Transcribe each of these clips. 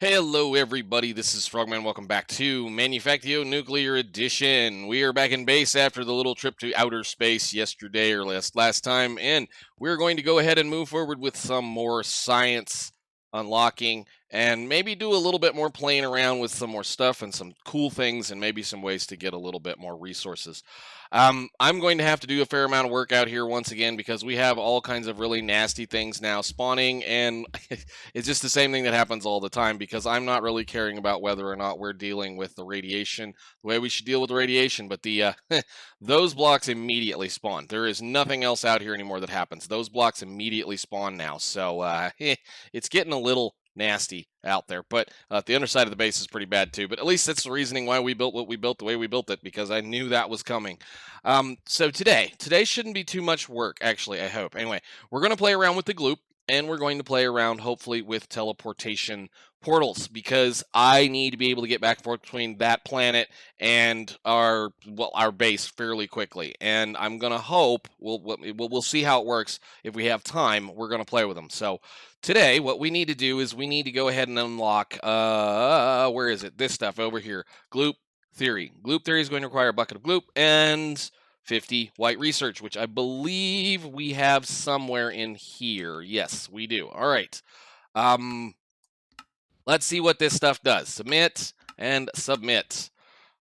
Hello, everybody. This is Frogman. Welcome back to Manufactio Nuclear Edition. We are back in base after the little trip to outer space yesterday or last time, and we're going to go ahead and move forward with some more science unlocking and maybe do a little bit more playing around with some more stuff and some cool things and maybe some ways to get a little bit more resources. I'm going to have to do a fair amount of work out here once again because we have all kinds of really nasty things now spawning, and it's just the same thing that happens all the time because I'm not really caring about whether or not we're dealing with the radiation the way we should deal with the radiation. But the those blocks immediately spawn. There is nothing else out here anymore that happens. Those blocks immediately spawn now. So it's getting a little nasty out there. But the underside of the base is pretty bad too. But at least that's the reasoning why we built what we built the way we built it, because I knew that was coming. So today shouldn't be too much work, actually, I hope. Anyway, we're going to play around with the gloop, and we're going to play around hopefully with teleportation portals, because I need to be able to get back and forth between that planet and our base fairly quickly. And I'm gonna hope we'll see how it works. If we have time, we're gonna play with them. So today, what we need to do is we need to go ahead and unlock where is it? This stuff over here. Gloop theory. Gloop theory is going to require a bucket of gloop and 50 white research, which I believe we have somewhere in here. Yes, we do. All right. Let's see what this stuff does. Submit and submit.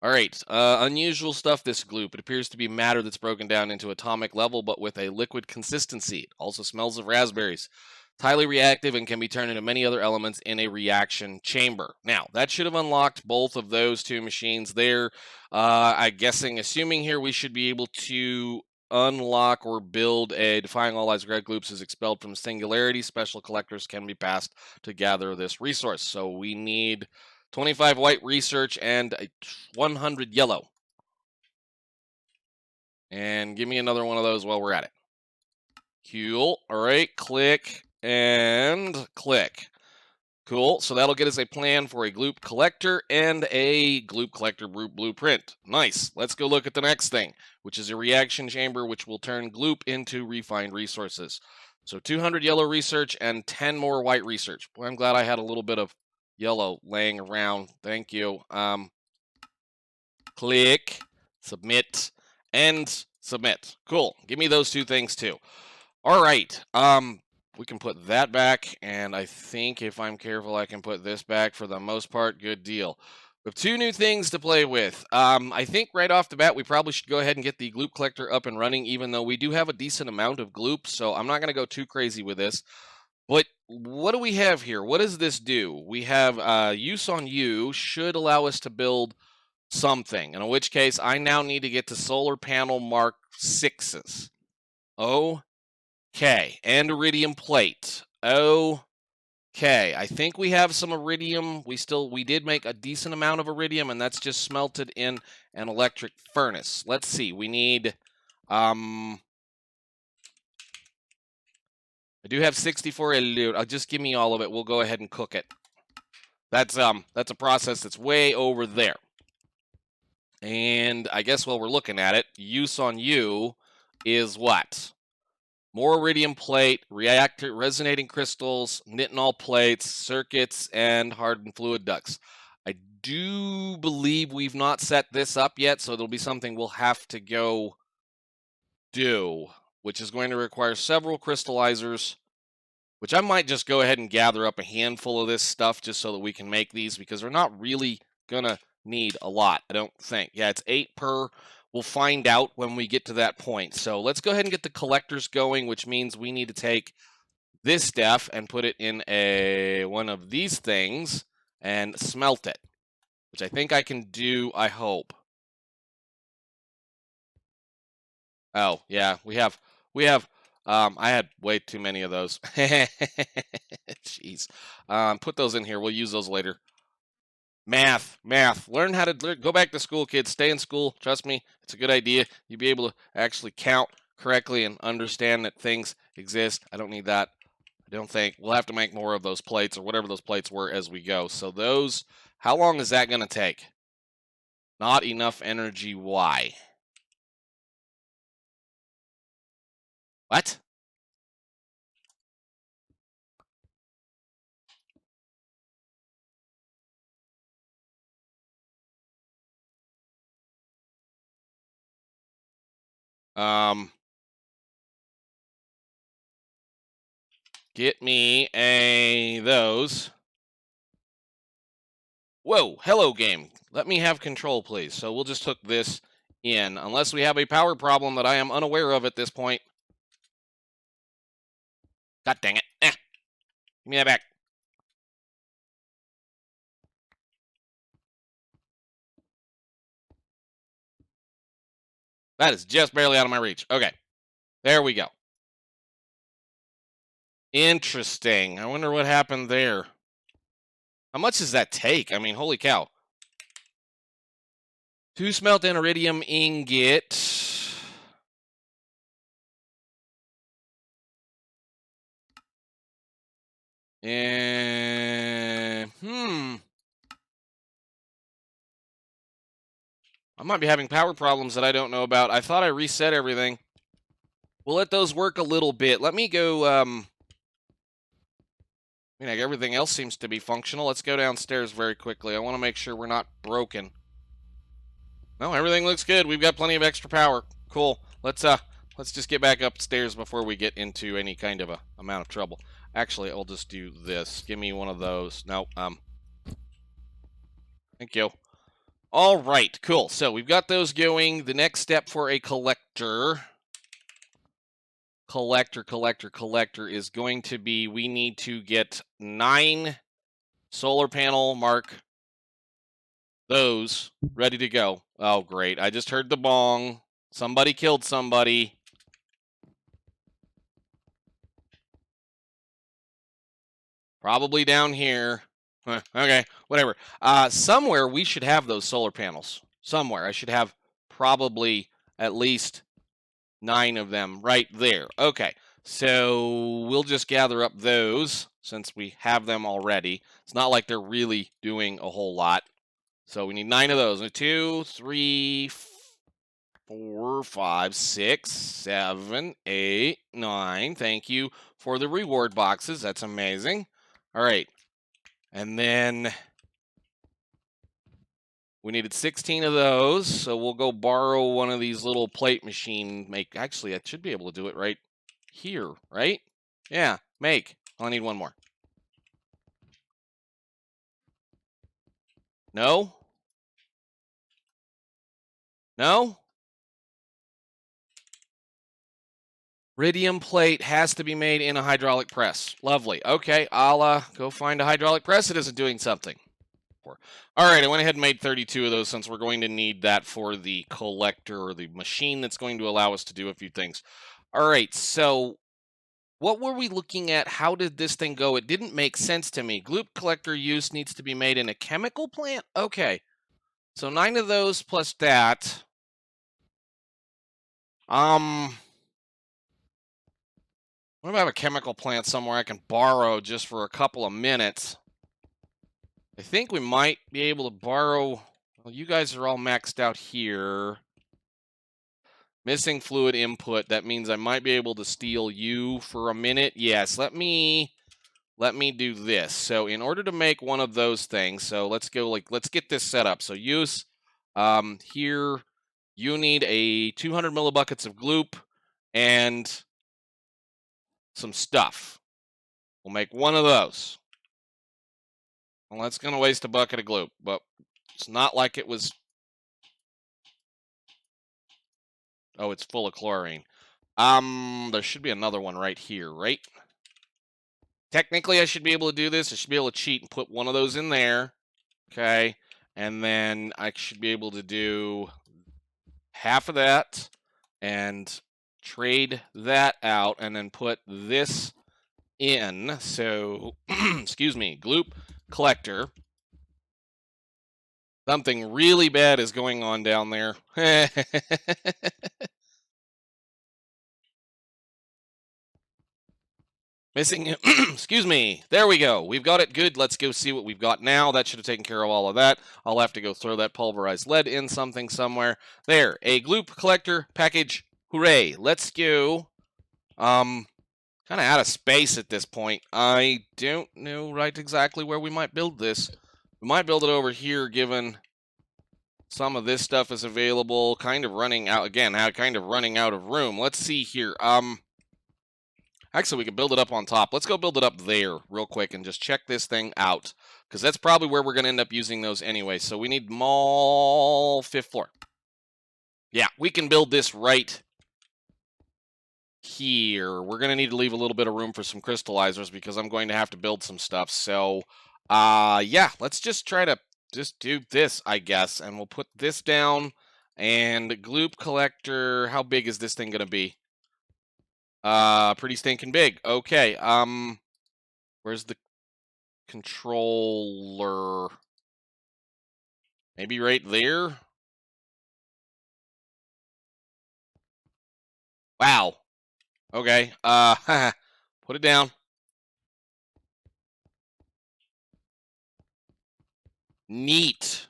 All right. Unusual stuff, this gloop. It appears to be matter that's broken down into atomic level, but with a liquid consistency. It also smells of raspberries. It's highly reactive and can be turned into many other elements in a reaction chamber. Now, that should have unlocked both of those two machines there. I'm guessing, assuming here, we should be able to unlock or build a defying all lies red gloops is expelled from singularity. Special collectors can be passed to gather this resource. So we need 25 white research and 100 yellow. And give me another one of those while we're at it. Cool. All right, click and click. Cool. So that'll get us a plan for a gloop collector and a gloop collector blueprint. Nice. Let's go look at the next thing, which is a reaction chamber, which will turn gloop into refined resources. So 200 yellow research and 10 more white research. Boy, I'm glad I had a little bit of yellow laying around. Thank you. Click, submit, and submit. Cool. Give me those two things too. All right. We can put that back, and I think if I'm careful, I can put this back for the most part. Good deal. We have two new things to play with. I think right off the bat, we probably should go ahead and get the gloop collector up and running, even though we do have a decent amount of gloop, so I'm not going to go too crazy with this. But what do we have here? What does this do? We have use on you should allow us to build something, in which case I now need to get to solar panel mark 6s. Okay, and iridium plate. Okay, I think we have some iridium. We did make a decent amount of iridium, and that's just smelted in an electric furnace. Let's see. We need I do have 64 loot. Just give me all of it. We'll go ahead and cook it. That's a process that's way over there. And I guess while we're looking at it, use on you is what? More iridium plate, reactor, resonating crystals, nitinol plates, circuits, and hardened fluid ducts. I do believe we've not set this up yet, so there'll be something we'll have to go do, which is going to require several crystallizers, which I might just go ahead and gather up a handful of this stuff just so that we can make these, because we're not really going to need a lot, I don't think. Yeah, it's 8 per. We'll find out when we get to that point. So let's go ahead and get the collectors going, which means we need to take this stuff and put it in one of these things and smelt it, which I think I can do, I hope. Oh, yeah, we have, I had way too many of those. Jeez. Put those in here. We'll use those later. Math. Learn how to go back to school, kids. Stay in school. Trust me, it's a good idea. You'll be able to actually count correctly and understand that things exist. I don't need that. I don't think. We'll have to make more of those plates or whatever those plates were as we go. So those, how long is that going to take? Not enough energy. Why? What? Get me those. Whoa, hello game. Let me have control, please. So we'll just hook this in, unless we have a power problem that I am unaware of at this point. God dang it. Give me that back. That is just barely out of my reach. Okay. There we go. Interesting. I wonder what happened there. How much does that take? I mean, holy cow. 2 smelt and iridium ingot. And I might be having power problems that I don't know about. I thought I reset everything. We'll let those work a little bit. Let me go, I mean, like everything else seems to be functional. Let's go downstairs very quickly. I want to make sure we're not broken. No, everything looks good. We've got plenty of extra power. Cool. Let's just get back upstairs before we get into any kind of a amount of trouble. Actually, I'll just do this. Give me one of those. No, thank you. All right, cool. So we've got those going. The next step for a collector is going to be, we need to get 9 solar panel mark those ready to go. Oh, great. I just heard the bong. Somebody killed somebody. Probably down here. Okay, whatever. Somewhere we should have those solar panels. Somewhere. I should have probably at least 9 of them right there. Okay, so we'll just gather up those since we have them already. It's not like they're really doing a whole lot. So we need 9 of those. 2, 3, 4, 5, 6, 7, 8, 9. Thank you for the reward boxes. That's amazing. All right. And then we needed 16 of those. So we'll go borrow one of these little plate machine make. Actually, I should be able to do it right here, right? Yeah, make. I need one more. No? No? Iridium plate has to be made in a hydraulic press. Lovely. Okay, I'll go find a hydraulic press. It isn't doing something. All right, I went ahead and made 32 of those since we're going to need that for the collector or the machine that's going to allow us to do a few things. All right, so what were we looking at? How did this thing go? It didn't make sense to me. GLOOP collector use needs to be made in a chemical plant? Okay, so 9 of those plus that. What if I have a chemical plant somewhere I can borrow just for a couple of minutes? I think we might be able to borrow. Well, you guys are all maxed out here. Missing fluid input. That means I might be able to steal you for a minute. Yes, let me do this. So in order to make one of those things, so let's get this set up. So use here you need a 200 millibuckets of gloop and some stuff. We'll make one of those. Well, that's going to waste a bucket of gloop, but it's not like it was. Oh, it's full of chlorine. There should be another one right here, right? Technically, I should be able to do this. I should be able to cheat and put one of those in there. Okay. And then I should be able to do half of that and trade that out and then put this in. So, excuse me, gloop collector. Something really bad is going on down there. Missing, excuse me. There we go. We've got it good. Let's go see what we've got now. That should have taken care of all of that. I'll have to go throw that pulverized lead in something somewhere. There, a gloop collector package. Hooray. Let's go. Kind of out of space at this point. I don't know right exactly where we might build this. We might build it over here, given Some of this stuff is available. Kind of running out again. Kind of running out of room. Let's see here. Actually, we can build it up on top. Let's go build it up there real quick and just check this thing out, because that's probably where we're going to end up using those anyway. So we need mall 5th floor. Yeah, we can build this right here. We're going to need to leave a little bit of room for some crystallizers because I'm going to have to build some stuff. So, yeah, let's just try to just do this, I guess. And we'll put this down. And gloop collector, how big is this thing going to be? Pretty stinking big. Okay, where's the controller? Maybe right there? Wow. Okay, put it down. Neat.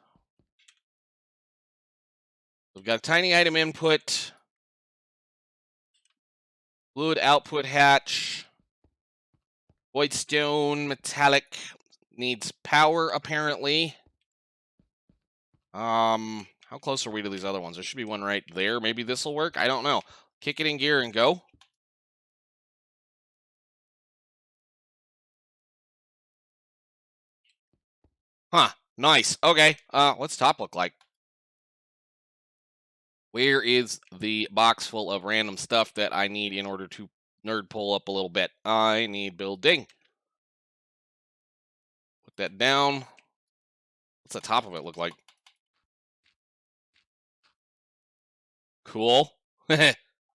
We've got a tiny item input. Fluid output hatch. Void stone, metallic. Needs power, apparently. How close are we to these other ones? There should be one right there. Maybe this will work. I don't know. Kick it in gear and go. Huh. Nice. Okay. What's top look like? Where is the box full of random stuff that I need in order to nerd pull up a little bit? I need building. Put that down. What's the top of it look like? Cool.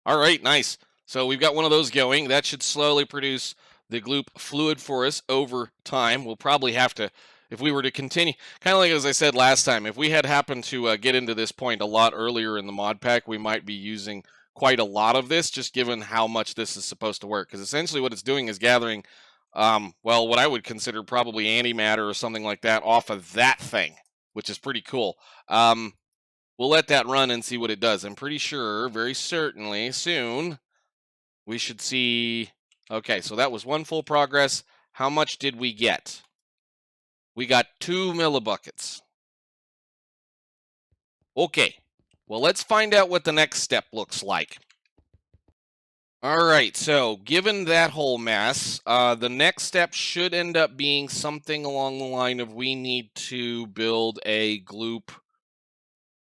All right, nice. So we've got one of those going. That should slowly produce the gloop fluid for us over time. We'll probably have to, if we were to continue, kind of like as I said last time, if we had happened to get into this point a lot earlier in the mod pack, we might be using quite a lot of this, just given how much this is supposed to work. Because essentially what it's doing is gathering, well, what I would consider probably antimatter or something like that off of that thing, which is pretty cool. We'll let that run and see what it does. I'm pretty sure, very certainly, soon, we should see... Okay, so that was one full progress. How much did we get? We got 2 millibuckets. Okay, well, let's find out what the next step looks like. All right, so given that whole mess, the next step should end up being something along the line of we need to build a gloop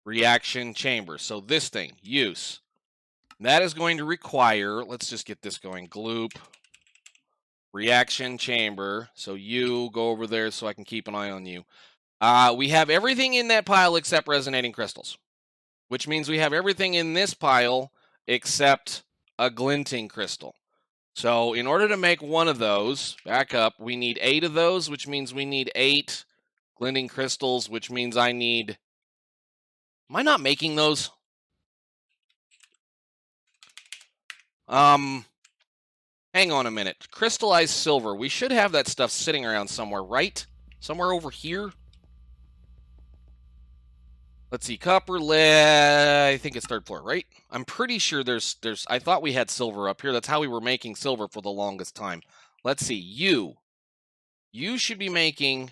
reaction chamber. So this thing, use. That is going to require, let's just get this going, gloop reaction chamber. So you go over there so I can keep an eye on you. We have everything in that pile except resonating crystals, which means we have everything in this pile except a glinting crystal. So in order to make one of those, back up, we need 8 of those, which means we need 8 glinting crystals, which means I need... Am I not making those? Hang on a minute. Crystallized silver. We should have that stuff sitting around somewhere, right? Somewhere over here? Let's see. Copper, lead. I think it's 3rd floor, right? I'm pretty sure there's... I thought we had silver up here. That's how we were making silver for the longest time. Let's see. You should be making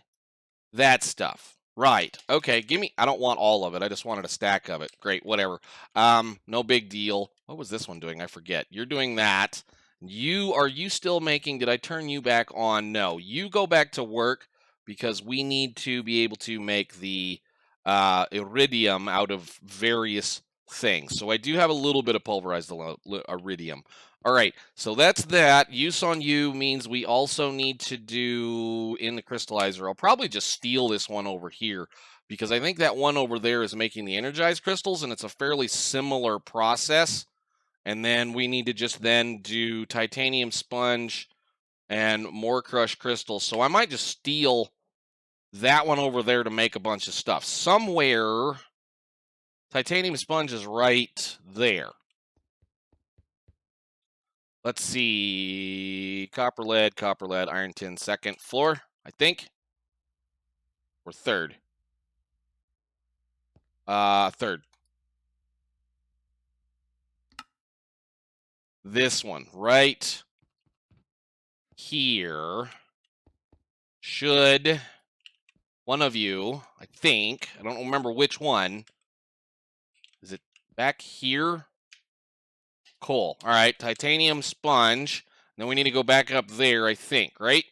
that stuff. Right. Okay, give me... I don't want all of it. I just wanted a stack of it. Great, whatever. No big deal. What was this one doing? I forget. You're doing that. Are you still making... Did I turn you back on? No. You go back to work because we need to be able to make the iridium out of various things. So I do have a little bit of pulverized iridium. All right, so that's that. Use on you means we also need to do in the crystallizer. I'll probably just steal this one over here because I think that one over there is making the energized crystals, and it's a fairly similar process. And then we need to just then do titanium sponge and more crushed crystals. So I might just steal that one over there to make a bunch of stuff. Somewhere, titanium sponge is right there. Let's see. Copper, lead, iron tin, 2nd floor, I think. Or 3rd. 3rd. This one right here should, one of you, I think, I don't remember which one, Back here. Cool. All right, titanium sponge. Then we need to go back up there, I think, right?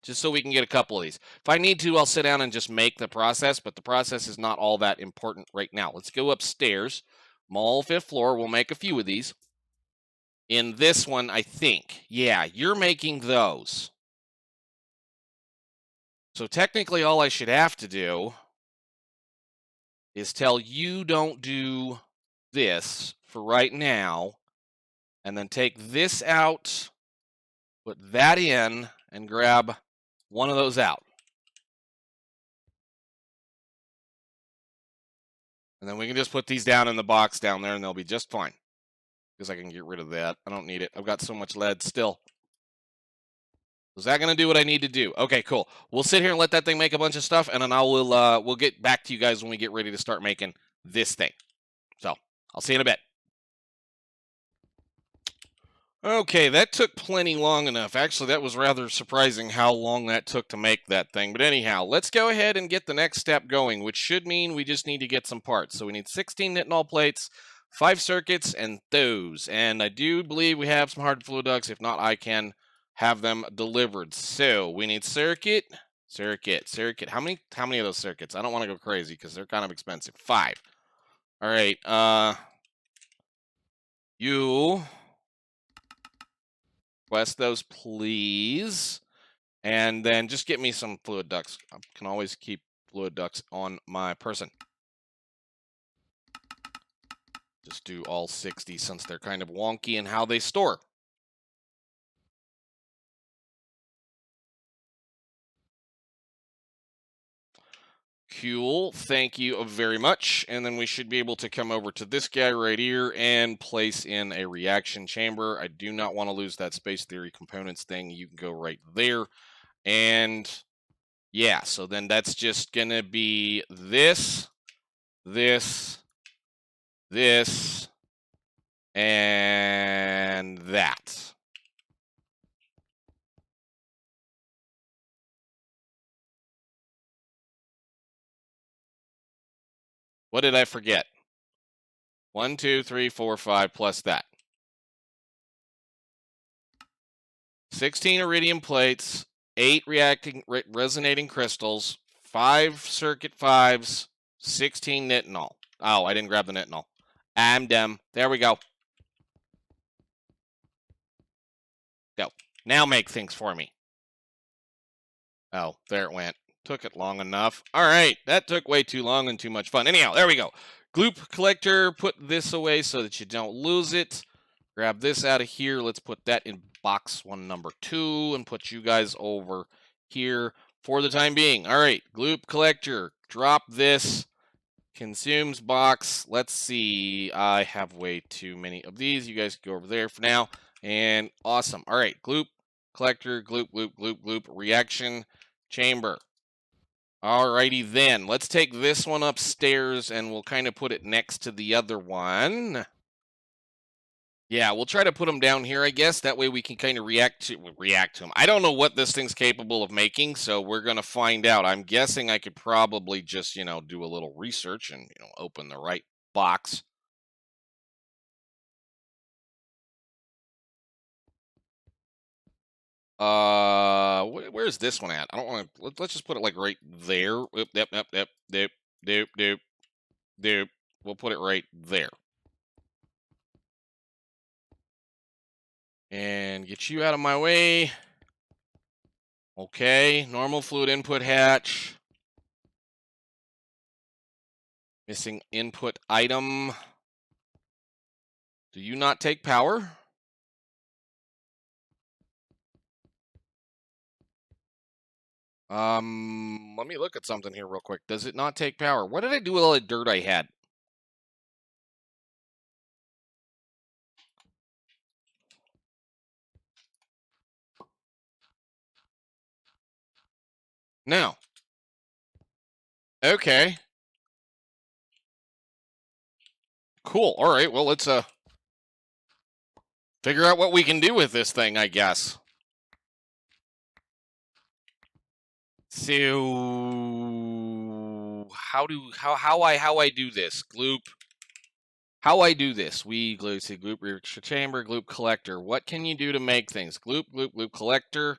Just so we can get a couple of these. If I need to, I'll sit down and just make the process, but the process is not all that important right now. Let's go upstairs. Mall 5th floor. We'll make a few of these. In this one, I think. Yeah, you're making those. So technically, all I should have to do is tell you don't do this for right now, and then take this out, put that in, and grab one of those out. And then we can just put these down in the box down there, and they'll be just fine. Because I can get rid of that. I don't need it. I've got so much lead still. Is that going to do what I need to do? Okay, cool. We'll sit here and let that thing make a bunch of stuff, and then we'll get back to you guys when we get ready to start making this thing. So, I'll see you in a bit. Okay, that took plenty long enough. Actually, that was rather surprising how long that took to make that thing. But anyhow, let's go ahead and get the next step going, which should mean we just need to get some parts. So we need 16 nitinol plates, 5 circuits, and those. And I do believe we have some hard fluid ducts. If not, I can have them delivered. So we need circuit. How many of those circuits? I don't want to go crazy because they're kind of expensive. 5. All right. You request those, please. And then just get me some fluid ducts. I can always keep fluid ducts on my person. Just do all 60 since they're kind of wonky in how they store. Cool. Thank you very much. And then we should be able to come over to this guy right here and place in a reaction chamber. I do not want to lose that space theory components thing. You can go right there. And yeah, so then that's just going to be this, and that. What did I forget? 1, 2, 3, 4, 5 plus that. 16 iridium plates, 8 resonating crystals, 5 circuit 5s, 16 nitinol. Oh, I didn't grab the nitinol. I'm dumb. There we go. Go. Now make things for me. Oh, there it went. Took it long enough. All right, that took way too long and too much fun. Anyhow, there we go. GLOOP collector, put this away so that you don't lose it. Grab this out of here. Let's put that in box 1 number 2 and put you guys over here for the time being. All right, GLOOP collector, drop this. Consumes box. Let's see. I have way too many of these. You guys can go over there for now. And awesome. All right, GLOOP collector, GLOOP, reaction chamber. Alrighty then, let's take this one upstairs and we'll kind of put it next to the other one. Yeah, we'll try to put them down here, I guess. That way we can kind of react to them. I don't know what this thing's capable of making, so we're going to find out. I'm guessing I could probably just, do a little research and, open the right box. Where's this one at? I don't want to. Let's just put it like right there. Yep. We'll put it right there. And get you out of my way. Okay, normal fluid input hatch. Missing input item. Do you not take power? Let me look at something here real quick. Does it not take power? What did I do with all the dirt I had? No. Okay. Cool. All right. Well, let's figure out what we can do with this thing, I guess. So how I do this? GLOOP how I do this. We say gloop reaction chamber, gloop collector. What can you do to make things? Gloop, gloop, gloop collector.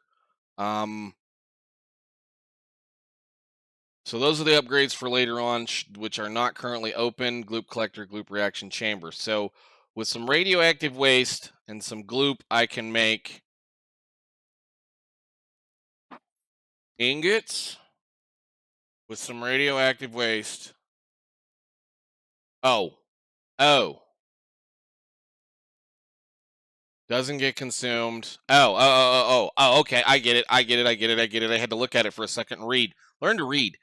So those are the upgrades for later on, which are not currently open. Gloop collector, gloop reaction chamber. So with some radioactive waste and some gloop, I can make ingots with some radioactive waste. Oh, doesn't get consumed. Okay. I get it. I had to look at it for a second and read. Learn to read.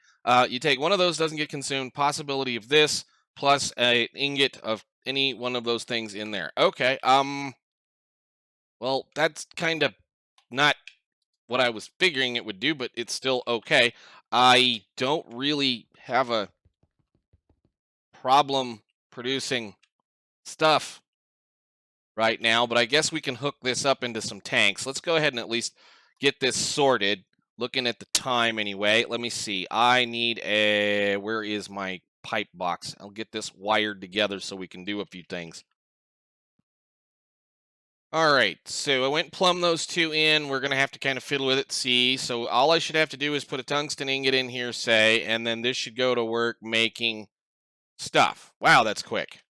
You take one of those, doesn't get consumed. Possibility of this plus an ingot of any one of those things in there. Okay. Well, that's kind of not what I was figuring it would do, but it's still okay. I don't really have a problem producing stuff right now, but I guess we can hook this up into some tanks. Let's go ahead and at least get this sorted. Looking at the time anyway. Let me see. I need a... Where is my pipe box? I'll get this wired together so we can do a few things. All right, so I went and plumbed those two in. We're going to have to kind of fiddle with it, see. So all I should have to do is put a tungsten ingot in here, say, and then this should go to work making stuff. Wow, that's quick.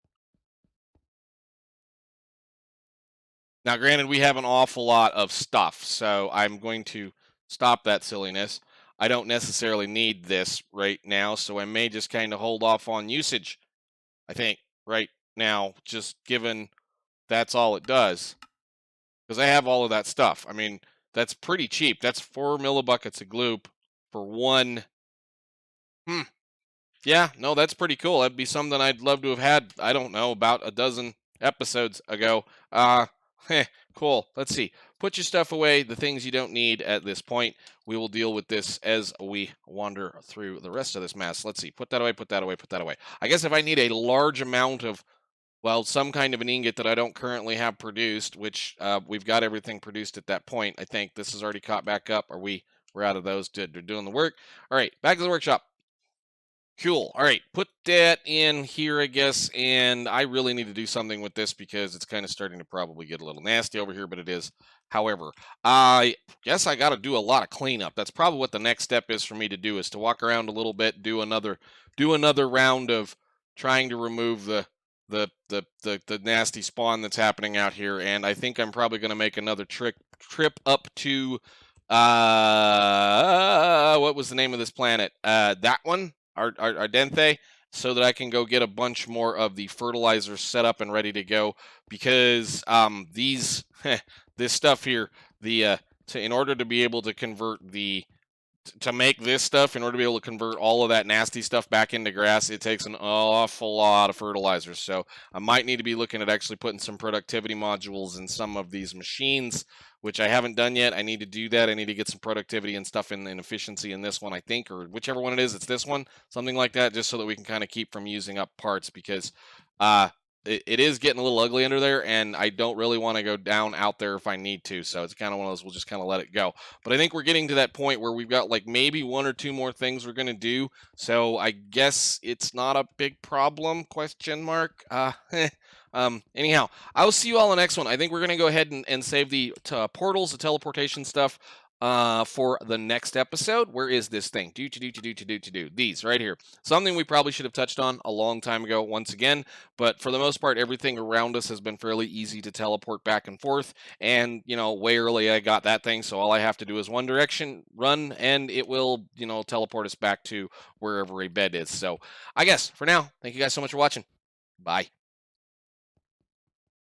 Now, granted, we have an awful lot of stuff, so I'm going to stop that silliness. I don't necessarily need this right now, so I may just kind of hold off on usage, I think, right now, just given that's all it does. Because I have all of that stuff. I mean, that's pretty cheap. That's 4 millibuckets of gloop for one. Yeah, no, that's pretty cool. That'd be something I'd love to have had, I don't know, about a dozen episodes ago. Cool. Let's see. Put your stuff away, the things you don't need at this point. We will deal with this as we wander through the rest of this mess. Let's see. Put that away, put that away, put that away. I guess if I need a large amount of, well, some kind of an ingot that I don't currently have produced, which we've got everything produced at that point. I think this is already caught back up. We're out of those. They're doing the work. All right, back to the workshop. Cool. All right, put that in here, I guess. And I really need to do something with this because it's kind of starting to probably get a little nasty over here, but it is. However, I guess I got to do a lot of cleanup. That's probably what the next step is for me to do, is to walk around a little bit, do another round of trying to remove the nasty spawn that's happening out here. And I think I'm probably going to make another trip up to what was the name of this planet? That one. Ardente, so that I can go get a bunch more of the fertilizers set up and ready to go, because this stuff here, in order to be able to convert to make this stuff, in order to be able to convert all of that nasty stuff back into grass, it takes an awful lot of fertilizers. So I might need to be looking at actually putting some productivity modules in some of these machines, which I haven't done yet. I need to do that. I need to get some productivity and stuff in efficiency in this one, I think, or whichever one it is. It's this one, something like that, just so that we can kind of keep from using up parts, because it is getting a little ugly under there, and I don't really want to go down out there if I need to. So it's kind of one of those, we'll just kind of let it go. But I think we're getting to that point where we've got like maybe 1 or 2 more things we're going to do. So I guess it's not a big problem, question mark. Anyhow, I will see you all in the next one. I think we're going to go ahead and save the portals, the teleportation stuff, for the next episode. Where is this thing? These right here. Something we probably should have touched on a long time ago once again, but for the most part, everything around us has been fairly easy to teleport back and forth. And, way early I got that thing, so all I have to do is one direction, run, and it will, teleport us back to wherever a bed is. So I guess for now, thank you guys so much for watching. Bye.